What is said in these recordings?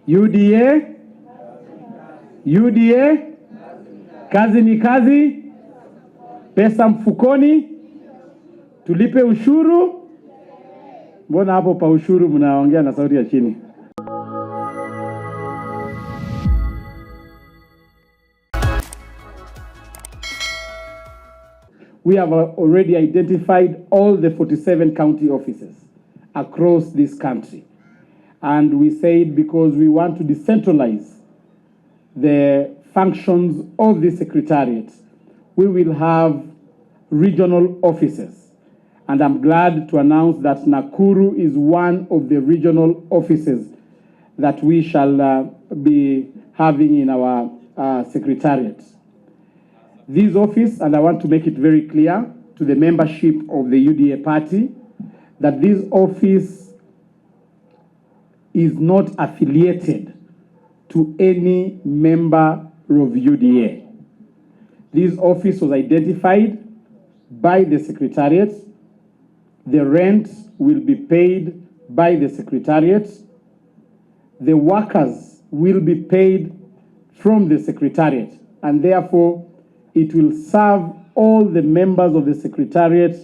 UDA, UDA, kazi ni kazi, pesa mfukoni, tulipe ushuru. Mbona hapo pa ushuru mnaongea na sauti ya chini? We have already identified all the 47 county offices across this country. And we said because we want to decentralize the functions of the secretariat, we will have regional offices. And I'm glad to announce that Nakuru is one of the regional offices that we shall be having in our secretariat. This office, and I want to make it very clear to the membership of the UDA party, that this office is not affiliated to any member of UDA. This office was identified by the secretariat. The rent will be paid by the secretariat. The workers will be paid from the secretariat, and therefore it will serve all the members of the secretariat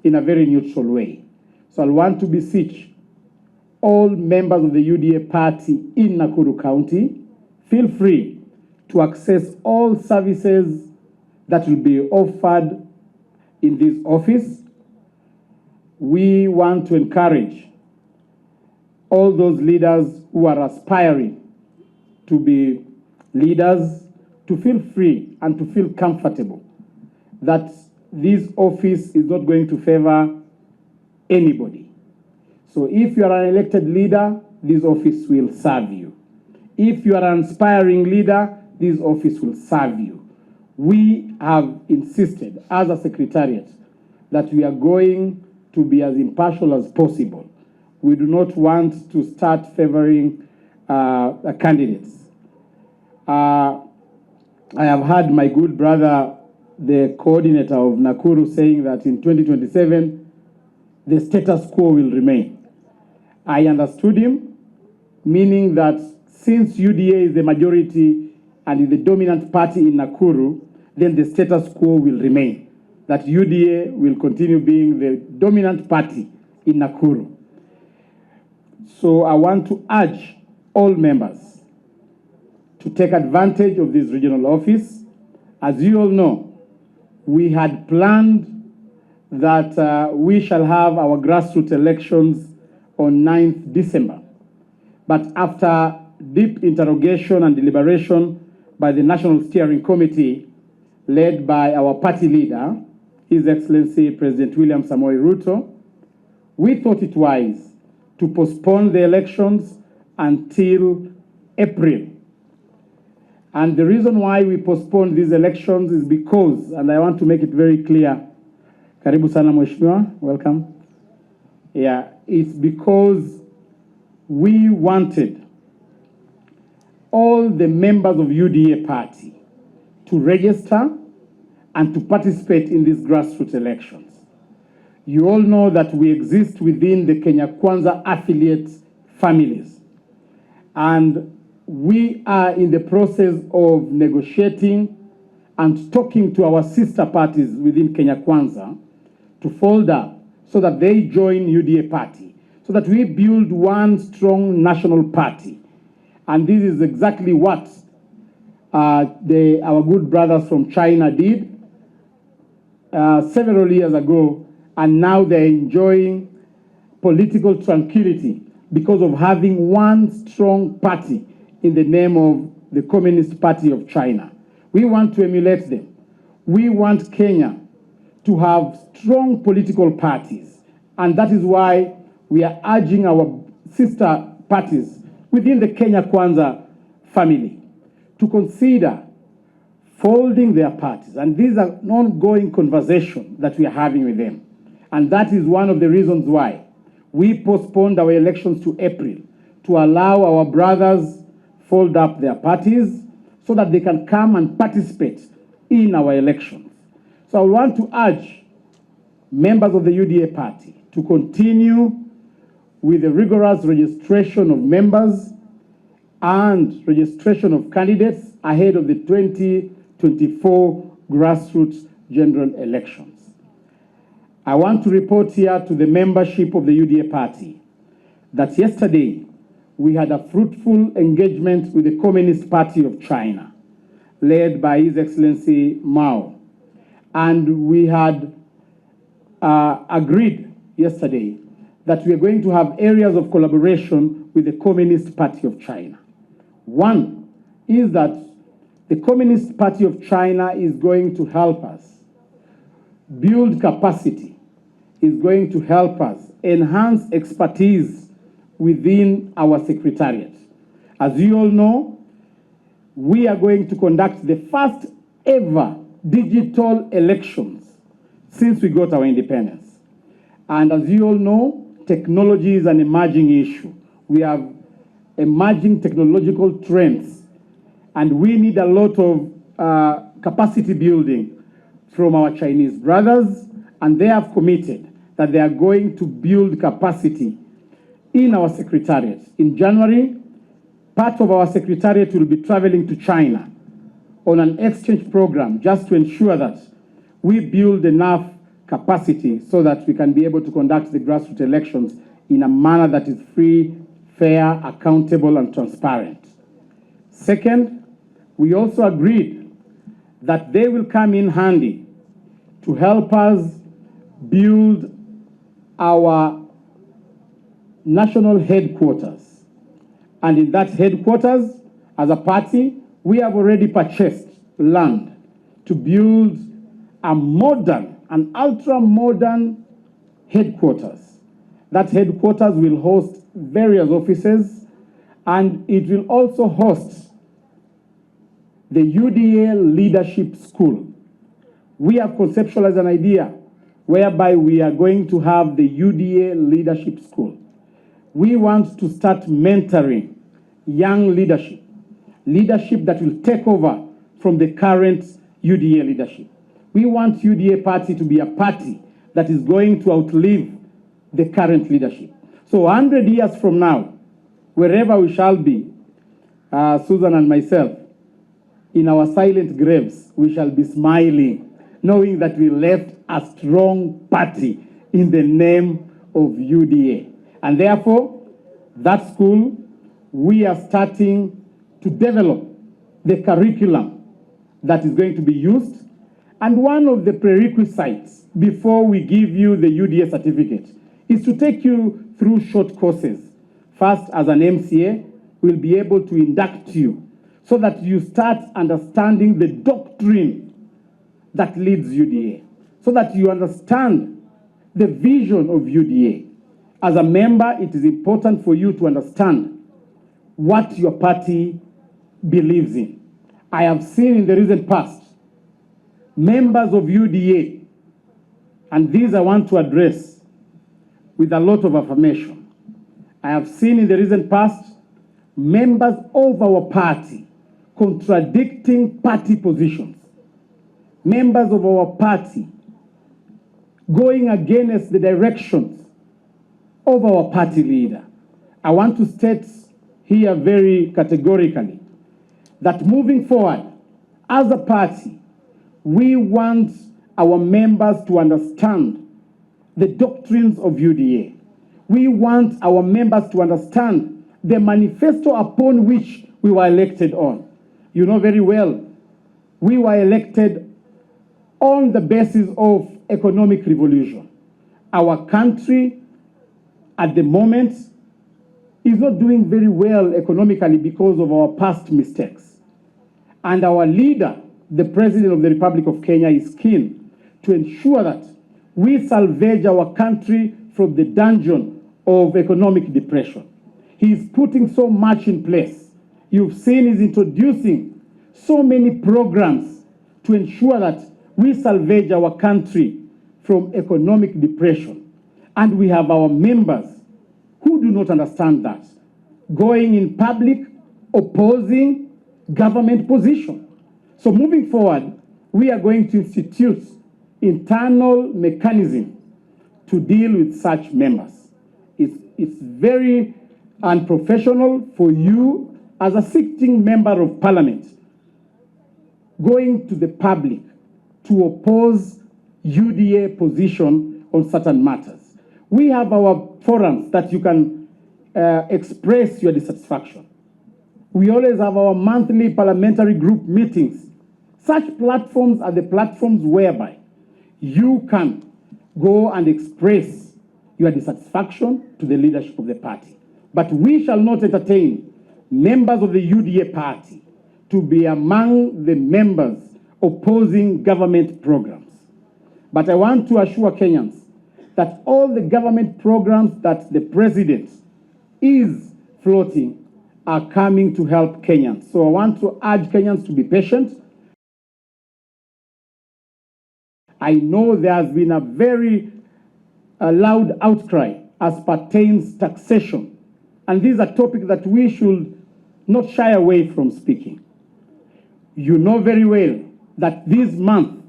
in a very neutral way. So I want to beseech all members of the UDA party in Nakuru County, feel free to access all services that will be offered in this office. We want to encourage all those leaders who are aspiring to be leaders to feel free and to feel comfortable that this office is not going to favor anybody. So if you are an elected leader, this office will serve you. If you are an aspiring leader, this office will serve you. We have insisted as a secretariat that we are going to be as impartial as possible. We do not want to start favoring candidates. I have heard my good brother, the coordinator of Nakuru, saying that in 2027, the status quo will remain. I understood him, meaning that since UDA is the majority and is the dominant party in Nakuru, then the status quo will remain. That UDA will continue being the dominant party in Nakuru. So I want to urge all members to take advantage of this regional office. As you all know, we had planned that we shall have our grassroots elections on 9th December. But after deep interrogation and deliberation by the National Steering Committee, led by our party leader, His Excellency President William Samoei Ruto, we thought it wise to postpone the elections until April. And the reason why we postponed these elections is because, and I want to make it very clear, Karibu sana Mheshimiwa, welcome. Yeah, it's because we wanted all the members of UDA party to register and to participate in these grassroots elections. You all know that we exist within the Kenya Kwanza affiliate families. And we are in the process of negotiating and talking to our sister parties within Kenya Kwanza to fold up so that they join UDA party, so that we build one strong national party. And this is exactly what our good brothers from China did several years ago, and now they're enjoying political tranquility because of having one strong party in the name of the Communist Party of China. We want to emulate them. We want Kenya to have strong political parties, and that is why we are urging our sister parties within the Kenya Kwanza family to consider folding their parties. And these are an ongoing conversation that we are having with them. And that is one of the reasons why we postponed our elections to April, to allow our brothers fold up their parties so that they can come and participate in our elections. So I want to urge members of the UDA party to continue with the rigorous registration of members and registration of candidates ahead of the 2024 Grassroots general elections. I want to report here to the membership of the UDA party that yesterday we had a fruitful engagement with the Communist Party of China, led by His Excellency Mao. And we had agreed yesterday that we are going to have areas of collaboration with the Communist Party of China. One is that the Communist Party of China is going to help us build capacity, is going to help us enhance expertise within our secretariat. As you all know, we are going to conduct the first ever digital elections since we got our independence. And as you all know, technology is an emerging issue. We have emerging technological trends, and we need a lot of capacity building from our Chinese brothers, and they have committed that they are going to build capacity in our secretariat. In January, part of our secretariat will be traveling to China on an exchange program just to ensure that we build enough capacity so that we can be able to conduct the grassroots elections in a manner that is free, fair, accountable, and transparent. Second, we also agreed that they will come in handy to help us build our national headquarters. And in that headquarters, as a party, we have already purchased land to build a modern, an ultra-modern headquarters. That headquarters will host various offices, and it will also host the UDA Leadership School. We have conceptualized an idea whereby we are going to have the UDA Leadership School. We want to start mentoring young leadership that will take over from the current UDA leadership. We want UDA party to be a party that is going to outlive the current leadership. So 100 years from now, wherever we shall be, Susan and myself, in our silent graves, we shall be smiling, knowing that we left a strong party in the name of UDA. And therefore, that school, we are starting to develop the curriculum that is going to be used. And one of the prerequisites before we give you the UDA certificate is to take you through short courses. First, as an MCA, we'll be able to induct you so that you start understanding the doctrine that leads UDA, so that you understand the vision of UDA. As a member, it is important for you to understand what your party believes in. I have seen in the recent past members of UDA, and these I want to address with a lot of affirmation. I have seen in the recent past members of our party contradicting party positions, members of our party going against the directions of our party leader. I want to state here very categorically that moving forward, as a party, we want our members to understand the doctrines of UDA. We want our members to understand the manifesto upon which we were elected on. You know very well, we were elected on the basis of economic revolution. Our country at the moment is not doing very well economically because of our past mistakes. And our leader, the President of the Republic of Kenya, is keen to ensure that we salvage our country from the dungeon of economic depression. He is putting so much in place. You've seen he's introducing so many programs to ensure that we salvage our country from economic depression. And we have our members who do not understand that, going in public, opposing government position. So moving forward, we are going to institute internal mechanism to deal with such members. It's very unprofessional for you as a sitting member of parliament, going to the public to oppose UDA position on certain matters. We have our forums that you can express your dissatisfaction. We always have our monthly parliamentary group meetings. Such platforms are the platforms whereby you can go and express your dissatisfaction to the leadership of the party. But we shall not entertain members of the UDA party to be among the members opposing government programs. But I want to assure Kenyans that all the government programs that the president is floating are coming to help Kenyans. So I want to urge Kenyans to be patient. I know there has been a very loud outcry as pertains taxation. And this is a topic that we should not shy away from speaking. You know very well that this month,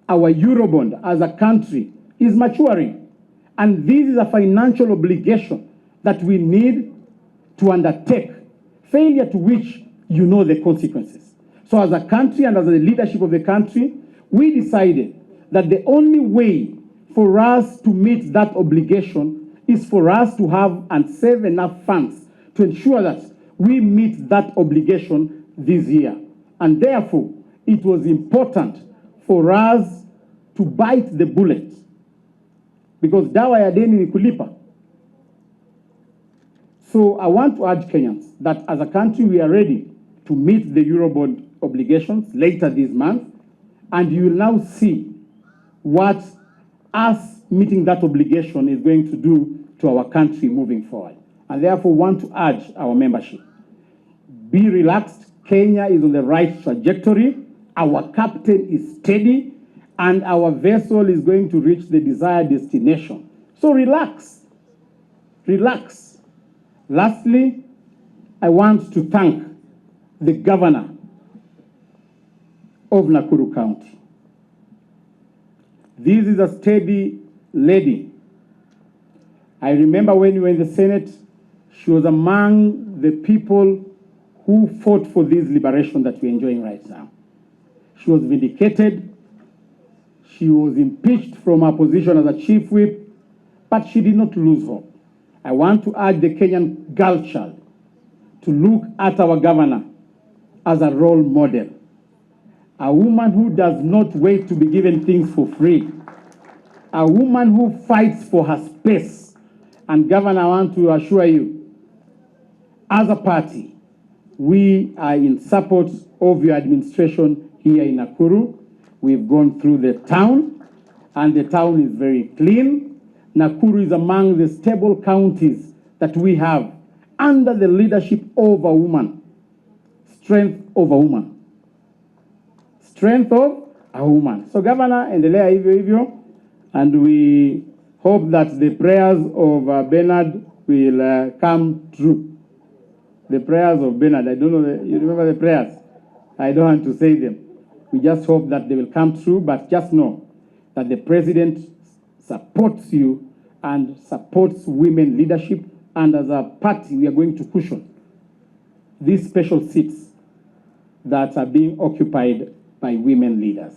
our Eurobond as a country is maturing. And this is a financial obligation that we need to undertake, failure to which you know the consequences. So as a country and as the leadership of the country, we decided that the only way for us to meet that obligation is for us to have and save enough funds to ensure that we meet that obligation this year. And therefore, it was important for us to bite the bullet, because dawa ya deni ni kulipa. So I want to urge Kenyans that as a country, we are ready to meet the Eurobond obligations later this month, and you will now see what us meeting that obligation is going to do to our country moving forward. And therefore want to urge our membership. Be relaxed. Kenya is on the right trajectory. Our captain is steady, and our vessel is going to reach the desired destination. So relax. Relax. Lastly, I want to thank the governor of Nakuru County. This is a steady lady. I remember when we were in the Senate, she was among the people who fought for this liberation that we're enjoying right now. She was vindicated. She was impeached from her position as a chief whip, but she did not lose hope. I want to urge the Kenyan girl child to look at our governor as a role model. A woman who does not wait to be given things for free. A woman who fights for her space. And Governor, I want to assure you, as a party, we are in support of your administration here in Nakuru. We've gone through the town, and the town is very clean. Nakuru is among the stable counties that we have under the leadership of a woman. Strength of a woman. Strength of a woman. So Governor, endelea hivyo hivyo, and we hope that the prayers of Bernard will come true. The prayers of Bernard, I don't know, you remember the prayers? I don't want to say them. We just hope that they will come true, but just know that the president supports you and supports women leadership, and as a party, we are going to cushion these special seats that are being occupied by women leaders.